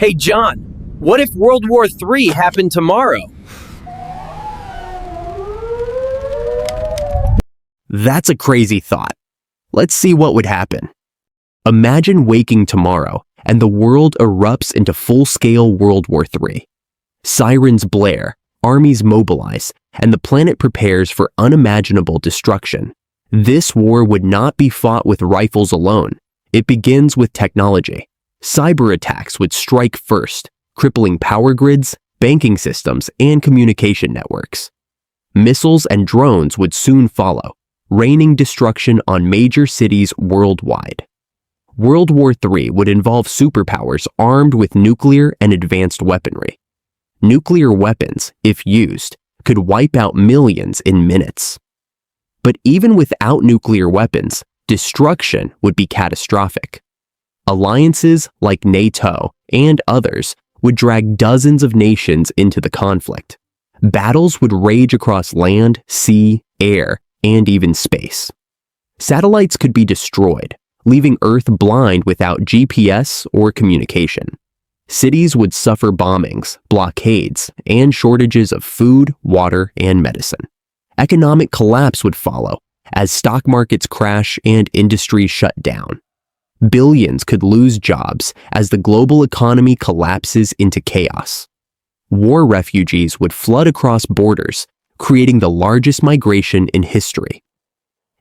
Hey John, what if World War III happened tomorrow? That's a crazy thought. Let's see what would happen. Imagine waking tomorrow and the world erupts into full-scale World War III. Sirens blare, armies mobilize, and the planet prepares for unimaginable destruction. This war would not be fought with rifles alone. It begins with technology. Cyber attacks would strike first, crippling power grids, banking systems, and communication networks. Missiles and drones would soon follow, raining destruction on major cities worldwide. World War III would involve superpowers armed with nuclear and advanced weaponry. Nuclear weapons, if used, could wipe out millions in minutes. But even without nuclear weapons, destruction would be catastrophic. Alliances like NATO and others would drag dozens of nations into the conflict. Battles would rage across land, sea, air, and even space. Satellites could be destroyed, leaving Earth blind without GPS or communication. Cities would suffer bombings, blockades, and shortages of food, water, and medicine. Economic collapse would follow as stock markets crash and industries shut down. Billions could lose jobs as the global economy collapses into chaos. War refugees would flood across borders, creating the largest migration in history.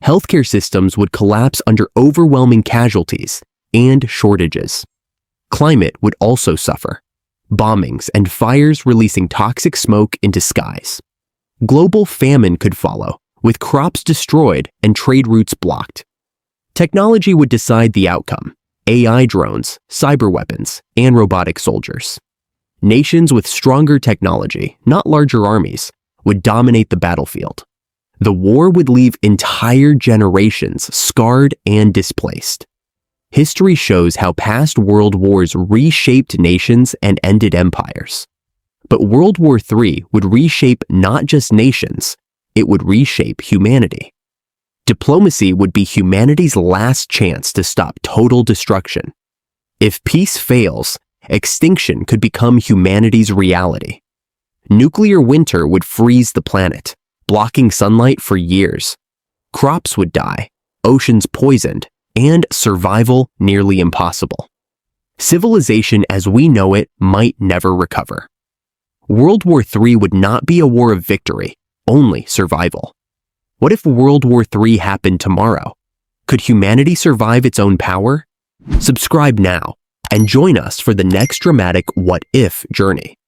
Healthcare systems would collapse under overwhelming casualties and shortages. Climate would also suffer, bombings and fires releasing toxic smoke into skies. Global famine could follow, with crops destroyed and trade routes blocked. Technology would decide the outcome: AI drones, cyber weapons, and robotic soldiers. Nations with stronger technology, not larger armies, would dominate the battlefield. The war would leave entire generations scarred and displaced. History shows how past world wars reshaped nations and ended empires. But World War III would reshape not just nations, it would reshape humanity. Diplomacy would be humanity's last chance to stop total destruction. If peace fails, extinction could become humanity's reality. Nuclear winter would freeze the planet, blocking sunlight for years. Crops would die, oceans poisoned, and survival nearly impossible. Civilization as we know it might never recover. World War III would not be a war of victory, only survival. What if World War III happened tomorrow? Could humanity survive its own power? Subscribe now and join us for the next dramatic what-if journey.